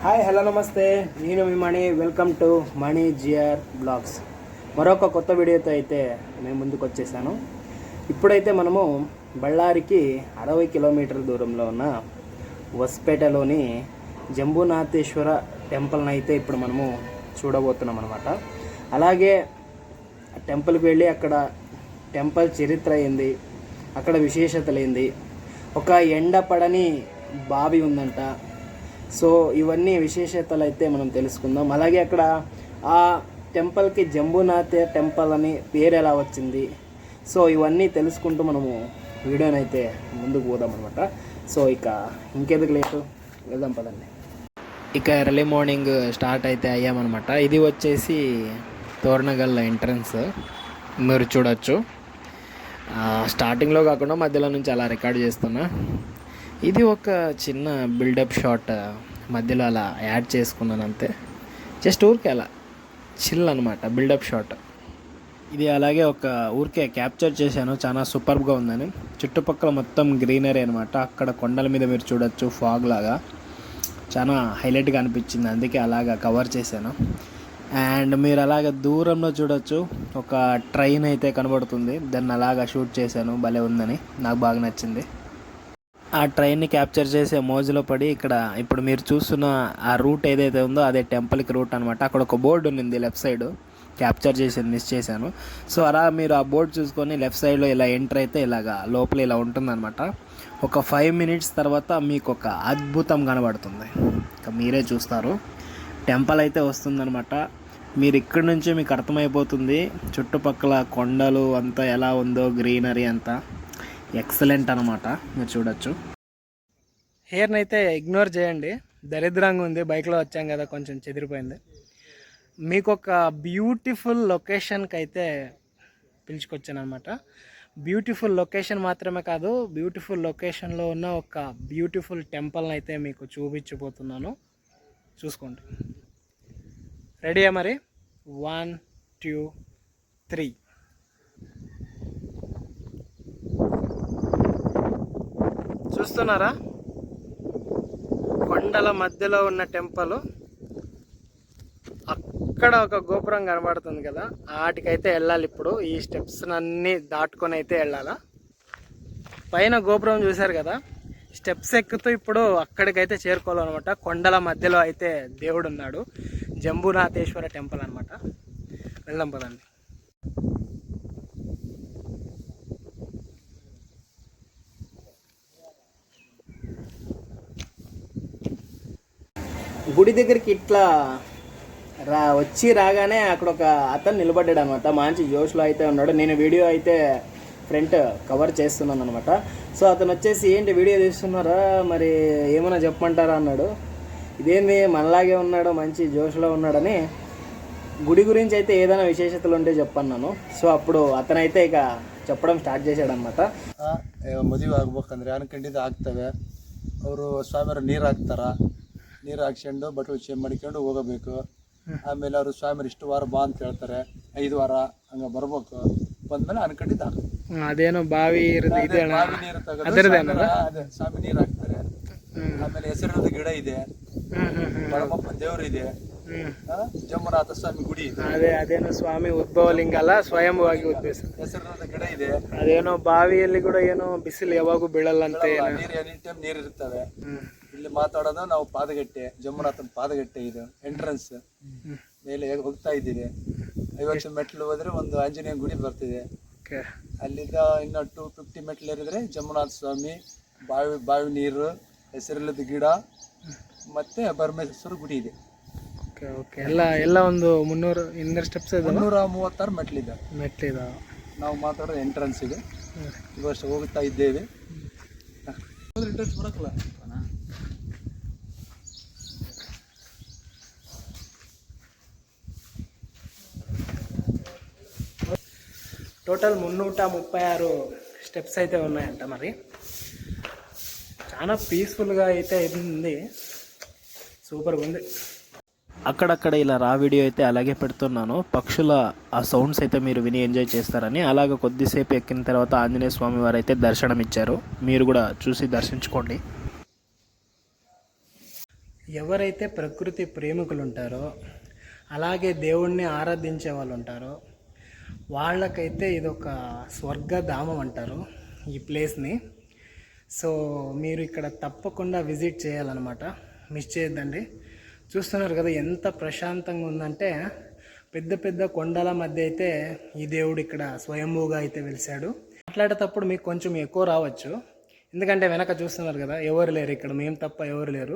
Hi hello నమస్తే, నేను మీ Mani. Welcome to Mani GR blogs. మరొక కొత్త వీడియోతో అయితే మేము ముందుకు వచ్చేసాను. ఇప్పుడైతే మనము బళ్ళారికి 60 కిలోమీటర్ల దూరంలో ఉన్న వస్పేటలోని జంబునాథేశ్వర టెంపుల్ని అయితే ఇప్పుడు మనము చూడబోతున్నాం అనమాట. అలాగే టెంపుల్కి వెళ్ళి అక్కడ టెంపుల్ చరిత్ర ఏంది, అక్కడ విశేషతలు ఏంది, ఒక ఎండపడని బావి ఉందంట. సో ఇవన్నీ విశేషతలు అయితే మనం తెలుసుకుందాం. అలాగే అక్కడ ఆ టెంపుల్కి జంబునాథ్ టెంపుల్ అని పేరు ఎలా వచ్చింది, సో ఇవన్నీ తెలుసుకుంటూ మనము వీడియోని అయితే ముందుకు పోదాం అనమాట. సో ఇక ఇంకెందుకు లేటు, వెళ్దాం పదండి. ఇక ఎర్లీ మార్నింగ్ స్టార్ట్ అయితే అయ్యామన్నమాట. ఇది వచ్చేసి తోరణగల్ ఎంట్రన్స్ మీరు చూడొచ్చు. స్టార్టింగ్లో కాకుండా మధ్యలో నుంచి అలా రికార్డ్ చేస్తున్నా. ఇది ఒక చిన్న బిల్డప్ షాట్ మధ్యలో అలా యాడ్ చేసుకున్నాను అంతే. జస్ట్ ఊరికే అలా చిల్ అనమాట, బిల్డప్ షాట్ ఇది. అలాగే ఒక ఊరికే క్యాప్చర్ చేశాను, చాలా సూపర్గా ఉందని. చుట్టుపక్కల మొత్తం గ్రీనరీ అనమాట. అక్కడ కొండల మీద మీరు చూడొచ్చు, ఫాగ్ లాగా చాలా హైలైట్గా అనిపించింది, అందుకే అలాగా కవర్ చేశాను. అండ్ మీరు అలాగ దూరంలో చూడొచ్చు, ఒక ట్రైన్ అయితే కనబడుతుంది. దాన్ని అలాగా షూట్ చేశాను, భలే ఉందని, నాకు బాగా నచ్చింది. ఆ ట్రైన్ని క్యాప్చర్ చేసే మోజులో పడి ఇక్కడ ఇప్పుడు మీరు చూస్తున్న ఆ రూట్ ఏదైతే ఉందో అదే టెంపుల్కి రూట్ అనమాట. అక్కడ ఒక బోర్డు ఉంది లెఫ్ట్ సైడ్, క్యాప్చర్ చేసి మిస్ చేశాను. సో అలా మీరు ఆ బోర్డు చూసుకొని లెఫ్ట్ సైడ్లో ఇలా ఎంటర్ అయితే ఇలాగా లోపల ఇలా ఉంటుందన్నమాట. ఒక 5 minutes తర్వాత మీకు ఒక అద్భుతం కనబడుతుంది, ఇక మీరే చూస్తారు. టెంపుల్ అయితే వస్తుందన్నమాట. మీరు ఇక్కడి నుంచి మీకు అర్థమైపోతుంది చుట్టుపక్కల కొండలు అంతా ఎలా ఉందో, గ్రీనరీ అంతా ఎక్సలెంట్ అనమాట. మీరు చూడొచ్చు. హెయిర్ని అయితే ఇగ్నోర్ చేయండి, దరిద్రంగా ఉంది. బైక్లో వచ్చాం కదా, కొంచెం చెదిరిపోయింది. మీకు ఒక బ్యూటిఫుల్ లొకేషన్కి అయితే పిలుచుకొచ్చాను అనమాట. బ్యూటిఫుల్ లొకేషన్ మాత్రమే కాదు, బ్యూటిఫుల్ లొకేషన్లో ఉన్న ఒక బ్యూటిఫుల్ టెంపుల్ని అయితే మీకు చూపించబోతున్నాను. చూసుకోండి. రెడీయా మరి? 1 2 3. చూస్తున్నారా, కొండల మధ్యలో ఉన్న టెంపుల్. అక్కడ ఒక గోపురం కనబడుతుంది కదా, వాటికైతే వెళ్ళాలి ఇప్పుడు. ఈ స్టెప్స్ అన్నీ దాటుకొని అయితే వెళ్ళాలా. పైన గోపురం చూశారు కదా, స్టెప్స్ ఎక్కుతూ ఇప్పుడు అక్కడికైతే చేరుకోవాలన్నమాట. కొండల మధ్యలో అయితే దేవుడు ఉన్నాడు, జంబునాథేశ్వర టెంపుల్ అనమాట. వెళ్దాం పదండి. గుడి దగ్గరికి ఇట్లా రాగానే అక్కడ ఒక అతను నిలబడ్డాడు అనమాట. మంచి జోష్లో అయితే ఉన్నాడు. నేను వీడియో అయితే ఫ్రంట్ కవర్ చేస్తున్నాను అనమాట. సో అతను వచ్చేసి, ఏంటి వీడియో తీస్తున్నారా, మరి ఏమైనా చెప్పమంటారా అన్నాడు. ఇదేంది మనలాగే ఉన్నాడు, మంచి జోష్లో ఉన్నాడని. గుడి గురించి అయితే ఏదైనా విశేషతలు ఉంటే చెప్పన్నాను. సో అప్పుడు అతనైతే ఇక చెప్పడం ಸ್ಟಾರ್ಟ್ చేశాడనమాట. ಮದುವೆ ಆಗ್ಬೇಕಂದ್ರೆ ಅನ್ಕೊಂಡಿದ್ದು ಆಗ್ತವೆ. ಅವರು ಸ್ವಾಮಿಯವರು ನೀರು ಹಾಕ್ತಾರ, ನೀರು ಹಾಕ್ಸ್ಕೊಂಡು ಬಟ್ಟಲು ಚೇಂಜ್ ಮಾಡ್ಕೊಂಡು ಹೋಗಬೇಕು. ಆಮೇಲೆ ಅವರು ಸ್ವಾಮಿಯರು ಇಷ್ಟು ವಾರ ಬಾ ಅಂತ ಹೇಳ್ತಾರೆ, 5 ವಾರ ಹಂಗೆ ಬರ್ಬೇಕು. ಬಂದ್ಮೇಲೆ ಅನ್ಕೊಂಡಿದ್ದ ಅದೇನೋ ಬಾವಿ ಬಾವಿ ನೀರು ತೆಗೆದು ಅದೇ ಸ್ವಾಮಿ ನೀರು ಹಾಕ್ತಾರೆ. ಆಮೇಲೆ ಹೆಸರಿನ ಗಿಡ ಇದೆ, ಬಡಮಪ್ಪನ ದೇವರು ಇದೆ, ಜಂಬುನಾಥ ಸ್ವಾಮಿ ಗುಡಿ ಇದೆ. ಅದೇನೋ ಸ್ವಾಮಿ ಉದ್ಭವಲಿಂಗ ಅಲ್ಲ, ಸ್ವಯಂವಾಗಿ ಉದ್ಭವಿಸ ಹೆಸರಿನ ಗಿಡ ಇದೆ. ಅದೇನೋ ಬಾವಿಯಲ್ಲಿ ಕೂಡ ಏನೋ ಬಿಸಿಲು ಯಾವಾಗೂ ಬೀಳಲ್ಲಂತೆ, ನೀರು ಎನಿ ಟೈಮ್ ನೀರು ಇರ್ತವೆ. ಇಲ್ಲಿ ಮಾತಾಡೋದು ನಾವು ಪಾದಗಟ್ಟೆ, ಜಂಬುನಾಥನ ಪಾದಗಟ್ಟೆ ಇದು ಎಂಟ್ರೆನ್ಸ್. ಮೇಲೆ ಹೋಗ್ತಾ ಇದ್ದೀವಿ, 50 ಮೆಟ್ಲು ಹೋದ್ರೆ ಒಂದು ಆಂಜನೇಯ ಗುಡಿ ಬರ್ತಿದೆ. ಅಲ್ಲಿಂದ ಇನ್ನು 250 ಮೆಟ್ಲು ಏರಿದ್ರೆ ಜಂಬುನಾಥ ಸ್ವಾಮಿ, ಬಾವಿ ನೀರು, ಹೆಸರಿಲ್ಲದ ಗಿಡ, ಮತ್ತೆ ಪರಮೇಶ್ವರ ಗುಡಿ ಇದೆ. ಎಲ್ಲ ಒಂದು 300 ಇನ್ನೂರು ಸ್ಟೆಪ್ಸ್ ಇದೆ, 336 ಮೆಟ್ಲಿದೆ. ನಾವು ಮಾತಾಡೋದು ಎಂಟ್ರೆನ್ಸ್ ಇದೆ. ಇವಷ್ಟು ಹೋಗ್ತಾ ಇದ್ದೇವೆ. ಎಂಟ್ರೆನ್ಸ್ ಬರಕಲ್ಲ, టోటల్ 336 స్టెప్స్ అయితే ఉన్నాయంట. మరి చాలా పీస్ఫుల్గా అయితే ఉంది, సూపర్గా ఉంది. అక్కడక్కడ ఇలా రా వీడియో అయితే అలాగే పెడుతున్నాను. పక్షుల ఆ సౌండ్స్ అయితే మీరు విని ఎంజాయ్ చేస్తారని. అలాగ కొద్దిసేపు ఎక్కిన తర్వాత ఆంజనేయ స్వామి వారు అయితే దర్శనం ఇచ్చారు, మీరు కూడా చూసి దర్శించుకోండి. ఎవరైతే ప్రకృతి ప్రేమికులు ఉంటారో, అలాగే దేవుణ్ణి ఆరాధించే వాళ్ళు ఉంటారో, వాళ్ళకైతే ఇదొక స్వర్గధామం అంటారు ఈ ప్లేస్ని. సో మీరు ఇక్కడ తప్పకుండా విజిట్ చేయాలన్నమాట, మిస్ చేయొద్దండి. చూస్తున్నారు కదా ఎంత ప్రశాంతంగా ఉందంటే, పెద్ద పెద్ద కొండల మధ్య అయితే ఈ దేవుడు ఇక్కడ స్వయంభూగా అయితే వెలిశాడు. మాట్లాడేటప్పుడు మీకు కొంచెం ఎక్కువ రావచ్చు, ఎందుకంటే వెనక చూస్తున్నారు కదా ఎవరు లేరు ఇక్కడ, మేము తప్ప ఎవరు లేరు.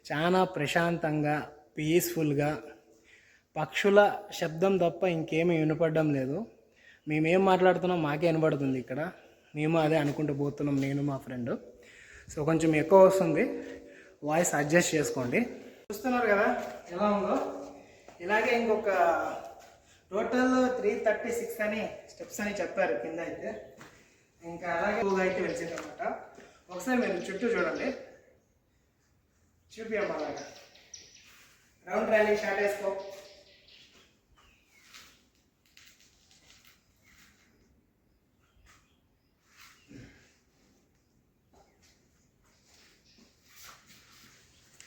చాలా ప్రశాంతంగా పీస్ఫుల్గా, పక్షుల శబ్దం తప్ప ఇంకేమీ వినపడడం లేదు. మేమేం మాట్లాడుతున్నాం మాకే వినపడుతుంది ఇక్కడ, మేము అదే అనుకుంటూ పోతున్నాం నేను మా ఫ్రెండ్. సో కొంచెం ఎక్కువ వస్తుంది, వాయిస్ అడ్జస్ట్ చేసుకోండి. చూస్తున్నారు కదా ఎలా ఉందో. ఇలాగే ఇంకొక టోటల్ 336 అని స్టెప్స్ అని చెప్పారు కింద అయితే. ఇంకా అలాగే అయితే వెలిసింది అనమాట. ఒకసారి మీరు చుట్టూ చూడండి, చూపియమ్మా అలాగా. రౌండ్ ర్యాలీ షార్ట్ వేసుకో.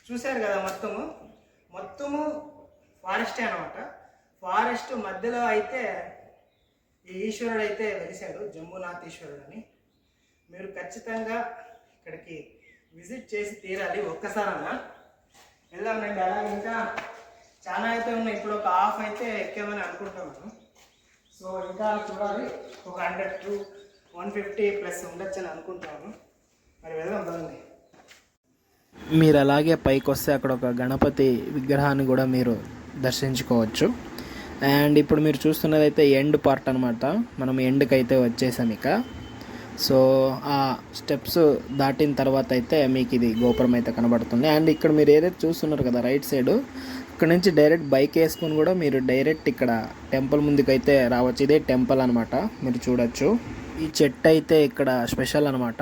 చూశారు కదా మొత్తము ఫారెస్టే అనమాట. ఫారెస్ట్ మధ్యలో అయితే ఈ ఈశ్వరుడు అయితే వెలిశాడు, జంబునాథ్ ఈశ్వరుడు అని. మీరు ఖచ్చితంగా ఇక్కడికి విజిట్ చేసి తీరాలి ఒక్కసారన్నా. వెళ్దామండి. అలాగే ఇంకా చాలా అయితే ఉన్నాయి, ఇప్పుడు ఒక హాఫ్ అయితే ఎక్కామని అనుకుంటున్నాను. సో ఇంకా చూడాలి, ఒక 100 to 150 ప్లస్ ఉండొచ్చని అనుకుంటున్నాను. మరి వెళ్దాం బాగుంది. మీరు అలాగే పైకి వస్తే అక్కడ ఒక గణపతి విగ్రహాన్ని కూడా మీరు దర్శించుకోవచ్చు. అండ్ ఇప్పుడు మీరు చూస్తున్నదైతే ఎండ్ పార్ట్ అనమాట. మనం ఎండ్కి అయితే వచ్చేసాం ఇక. సో ఆ స్టెప్స్ దాటిన తర్వాత అయితే మీకు ఇది గోపురం అయితే కనబడుతుంది. అండ్ ఇక్కడ మీరు ఏదైతే చూస్తున్నారు కదా రైట్ సైడ్, ఇక్కడ నుంచి డైరెక్ట్ బైక్ వేసుకొని కూడా మీరు డైరెక్ట్ ఇక్కడ టెంపుల్ ముందుకు అయితే రావచ్చు. ఇదే టెంపుల్ అనమాట, మీరు చూడొచ్చు. ఈ చెట్టు అయితే ఇక్కడ స్పెషల్ అనమాట.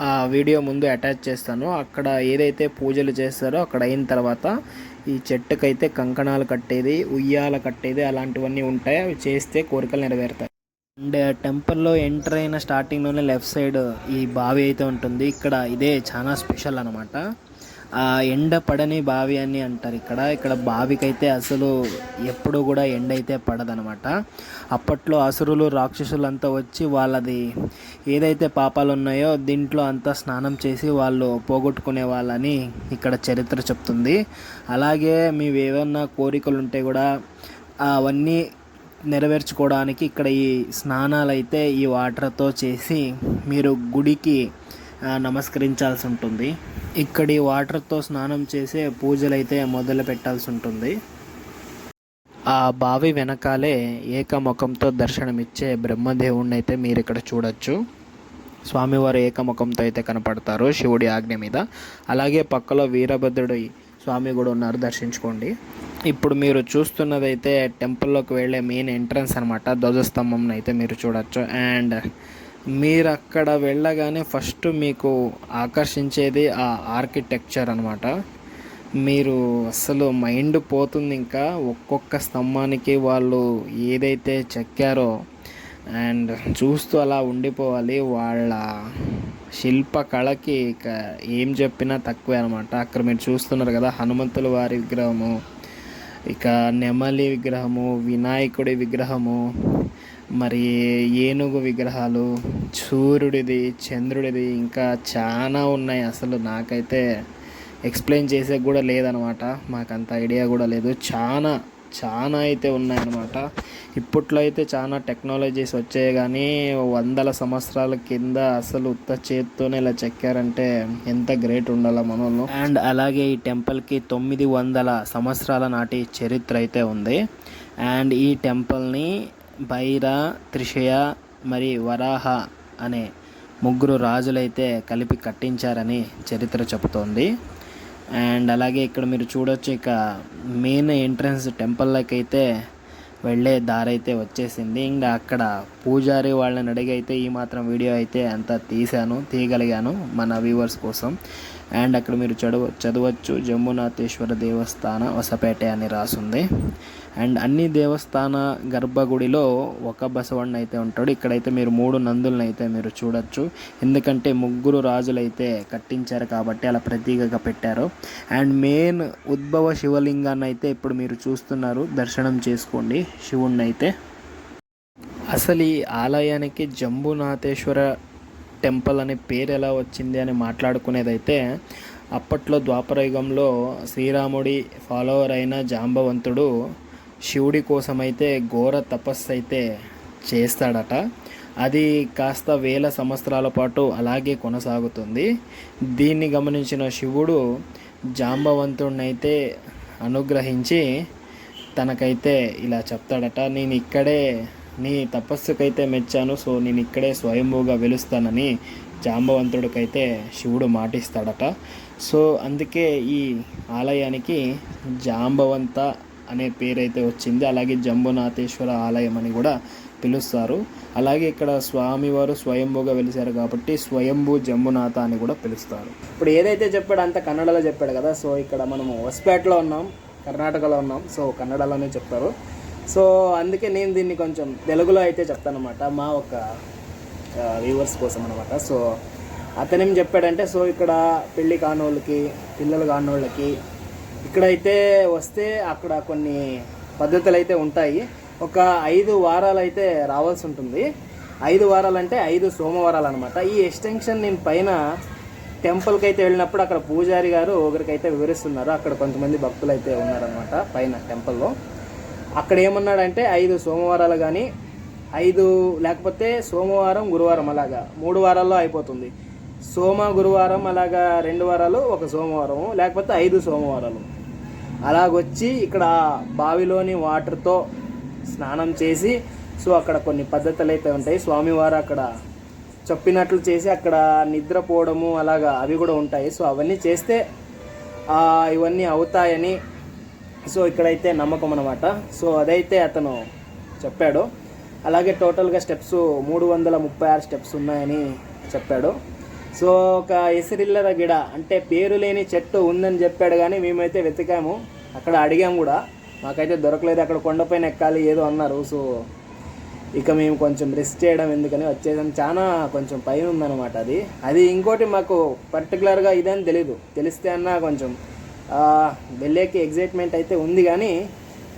ఆ వీడియో ముందు అటాచ్ చేస్తాను. అక్కడ ఏదైతే పూజలు చేస్తారో అక్కడ అయిన తర్వాత ఈ చెట్టుకైతే కంకణాలు కట్టేది, ఉయ్యాల కట్టేది అలాంటివన్నీ ఉంటాయి. అవి చేస్తే కోరికలు నెరవేరుతాయి. అండ్ టెంపుల్లో ఎంటర్ అయిన స్టార్టింగ్లోనే లెఫ్ట్ సైడ్ ఈ బావి అయితే ఉంటుంది. ఇక్కడ ఇదే చాలా స్పెషల్ అనమాట. ఎండ పడని బావి అని అంటారు ఇక్కడ బావికైతే అసలు ఎప్పుడు కూడా ఎండ అయితే పడదనమాట. అప్పట్లో అసురులు రాక్షసులు అంతా వచ్చి వాళ్ళది ఏదైతే పాపాలు ఉన్నాయో దీంట్లో అంతా స్నానం చేసి వాళ్ళు పోగొట్టుకునే వాళ్ళని ఇక్కడ చరిత్ర చెప్తుంది. అలాగే మీవి ఏమన్నా కోరికలు ఉంటే కూడా అవన్నీ నెరవేర్చుకోవడానికి ఇక్కడ ఈ స్నానాలు అయితే ఈ వాటర్తో చేసి మీరు గుడికి నమస్కరించాల్సి ఉంటుంది. ఇక్కడి వాటర్తో స్నానం చేసే పూజలు అయితే మొదలు పెట్టాల్సి ఉంటుంది. ఆ బావి వెనకాలే ఏకముఖంతో దర్శనమిచ్చే బ్రహ్మదేవుణ్ణి అయితే మీరు ఇక్కడ చూడొచ్చు. స్వామివారు ఏకముఖంతో అయితే కనపడతారు శివుడి ఆజ్ఞ మీద. అలాగే పక్కలో వీరభద్రుడి స్వామి కూడా ఉన్నారు, దర్శించుకోండి. ఇప్పుడు మీరు చూస్తున్నదైతే టెంపుల్లోకి వెళ్ళే మెయిన్ ఎంట్రన్స్ అనమాట. ధ్వజస్తంభం అయితే మీరు చూడొచ్చు. అండ్ మీరు అక్కడ వెళ్ళగానే ఫస్ట్ మీకు ఆకర్షించేది ఆ ఆర్కిటెక్చర్ అనమాట. మీరు అసలు మైండ్ పోతుంది. ఇంకా ఒక్కొక్క స్తంభానికి వాళ్ళు ఏదైతే చెక్కారో అండ్ చూస్తూ అలా ఉండిపోవాలి. వాళ్ళ శిల్పకళకి ఇక ఏం చెప్పినా తక్కువే అనమాట. అక్కడ మీరు చూస్తున్నారు కదా హనుమంతుల వారి విగ్రహము, ఇక నెమలి విగ్రహము, వినాయకుడి విగ్రహము, మరి ఏనుగు విగ్రహాలు, సూర్యుడిది, చంద్రుడిది, ఇంకా చాలా ఉన్నాయి. అసలు నాకైతే ఎక్స్ప్లెయిన్ చేసే కూడా లేదనమాట, మాకంత ఐడియా కూడా లేదు. చాలా అయితే ఉన్నాయన్నమాట. ఇప్పట్లో అయితే చాలా టెక్నాలజీస్ వచ్చాయి, కానీ వందల సంవత్సరాల కింద అసలు ఉత్త చేత్తోనే ఇలా చెక్కారంటే ఎంత గ్రేట్ ఉండాలి మనోళ్ళు. అండ్ అలాగే ఈ టెంపుల్కి 900 సంవత్సరాల నాటి చరిత్ర అయితే ఉంది. అండ్ ఈ టెంపుల్ని భైర, త్రిశయ మరి వరాహ అనే 3 రాజులైతే కలిపి కట్టించారని చరిత్ర చెబుతోంది. అండ్ అలాగే ఇక్కడ మీరు చూడొచ్చు, ఇక మెయిన్ ఎంట్రన్స్ టెంపుల్లోకి అయితే వెళ్ళే దారి అయితే వచ్చేసింది. ఇంకా అక్కడ పూజారి వాళ్ళని అడిగి అయితే ఈ మాత్రం వీడియో అయితే అంతా తీయగలిగాను మన వ్యూవర్స్ కోసం. అండ్ అక్కడ మీరు చదవచ్చు జంబునాథేశ్వర దేవస్థాన వసపేట అని రాసుంది. అండ్ అన్ని దేవస్థాన గర్భగుడిలో ఒక బసవಣ್ణ అయితే ఉంటాడు. ఇక్కడైతే మీరు 3 నందులను అయితే మీరు చూడొచ్చు. ఎందుకంటే 3 రాజులు అయితే కట్టించారు కాబట్టి అలా ప్రతీకగా పెట్టారు. అండ్ మెయిన్ ఉద్భవ శివలింగాన్ని అయితే ఇప్పుడు మీరు చూస్తున్నారు. దర్శనం చేసుకోండి శివుణ్ణి అయితే. అసలు ఈ ఆలయానికి జంబునాథేశ్వర టెంపుల్ అనే పేరు ఎలా వచ్చింది అని మాట్లాడుకునేదైతే అప్పట్లో ద్వాపరయుగంలో శ్రీరాముడి ఫాలోవర్ అయిన జాంబవంతుడు శివుడి కోసమైతే ఘోర తపస్సు అయితే చేస్తాడట. అది కాస్త వేల సంవత్సరాల పాటు అలాగే కొనసాగుతుంది. దీన్ని గమనించిన శివుడు జాంబవంతుడిని అయితే అనుగ్రహించి తనకైతే ఇలా చెప్తాడట, నేను ఇక్కడే నీ తపస్సుకైతే మెచ్చాను, సో నేను ఇక్కడే స్వయంభూగా వెలుస్తానని జాంబవంతుడికైతే శివుడు మాటిస్తాడట. సో అందుకే ఈ ఆలయానికి జాంబవంత అనే పేరైతే వచ్చింది. అలాగే జంబునాథేశ్వర ఆలయం అని కూడా పిలుస్తారు. అలాగే ఇక్కడ స్వామివారు స్వయంభూగా వెలిశారు కాబట్టి స్వయంభూ జంబునాథ అని కూడా పిలుస్తారు. ఇప్పుడు ఏదైతే చెప్పాడో అంత కన్నడలో చెప్పాడు కదా. సో ఇక్కడ మనము హొసపేటలో ఉన్నాం, కర్ణాటకలో ఉన్నాం. సో కన్నడలోనే చెప్తారు. సో అందుకే నేను దీన్ని కొంచెం తెలుగులో అయితే చెప్తానమాట మా ఒక వ్యూవర్స్ కోసం అనమాట. సో అతనేం చెప్పాడంటే, సో ఇక్కడ పెళ్ళి కానోళ్ళకి, పిల్లలు కానోళ్ళకి ఇక్కడైతే వస్తే అక్కడ కొన్ని పద్ధతులు అయితే ఉంటాయి. ఒక 5 వారాలు అయితే రావాల్సి ఉంటుంది. 5 వారాలు అంటే 5 సోమవారాలు అనమాట. ఈ ఎక్స్టెన్షన్ నేను పైన టెంపుల్కి అయితే వెళ్ళినప్పుడు అక్కడ పూజారి గారు ఒకరికైతే వివరిస్తున్నారు. అక్కడ కొంతమంది భక్తులు అయితే ఉన్నారనమాట పైన టెంపుల్లో. అక్కడ ఏమన్నాడంటే 5 సోమవారాలు కానీ 5 లేకపోతే సోమవారం గురువారం అలాగా 3 వారాల్లో అయిపోతుంది. గురువారం అలాగా 2 వారాలు, ఒక సోమవారం, లేకపోతే 5 సోమవారాలు అలాగొచ్చి ఇక్కడ బావిలోని వాటర్తో స్నానం చేసి, సో అక్కడ కొన్ని పద్ధతులు అయితే ఉంటాయి. స్వామివారు అక్కడ చెప్పినట్లు చేసి అక్కడ నిద్రపోవడము అలాగా అవి కూడా ఉంటాయి. సో అవన్నీ చేస్తే ఇవన్నీ అవుతాయని సో ఇక్కడైతే నమ్మకం అనమాట. సో అదైతే అతను చెప్పాడు. అలాగే టోటల్గా స్టెప్స్ 336 స్టెప్స్ ఉన్నాయని చెప్పాడు. సో ఒక ఎసిరిల్లర గిడ అంటే పేరు లేని చెట్టు ఉందని చెప్పాడు. కానీ మేమైతే వెతికాము, అక్కడ అడిగాము కూడా, మాకైతే దొరకలేదు. అక్కడ కొండపైన ఎక్కాలి ఏదో అన్నారు. సో ఇక మేము కొంచెం రిస్క్ చేయడం ఎందుకని వచ్చేసాం. చాలా కొంచెం పైన ఉందన్నమాట అది ఇంకోటి మాకు పర్టికులర్గా ఇదని తెలీదు. తెలిస్తే అన్నా కొంచెం వెళ్ళేకి ఎగ్జైట్మెంట్ అయితే ఉంది కానీ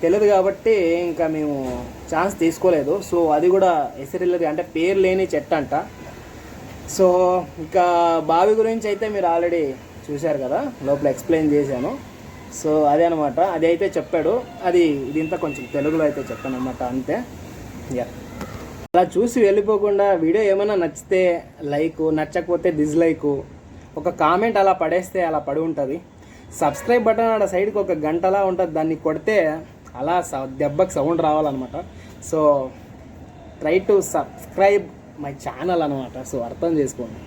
తెలియదు కాబట్టి ఇంకా మేము ఛాన్స్ తీసుకోలేదు. సో అది కూడా ఎసిరిల్లరి అంటే పేరు లేని చెట్టు అంట. సో ఇక బావి గురించి అయితే మీరు ఆల్రెడీ చూశారు కదా, లోపల ఎక్స్ప్లెయిన్ చేశాను. సో అదే అనమాట, అది అయితే చెప్పాడు. ఇదింతా కొంచెం తెలుగులో అయితే చెప్పాను అనమాట, అంతే. అలా చూసి వెళ్ళిపోకుండా వీడియో ఏమైనా నచ్చితే లైక్, నచ్చకపోతే డిస్లైక్, ఒక కామెంట్ అలా పడేస్తే అలా పడి ఉంటుంది. సబ్స్క్రైబ్ బటన్ ఆడ సైడ్కి ఒక గంటలా ఉంటుంది, దాన్ని కొడితే అలా దెబ్బకి సౌండ్ రావాలన్నమాట. So try to subscribe my channel అనమాట. సో అర్థం చేసుకోండి.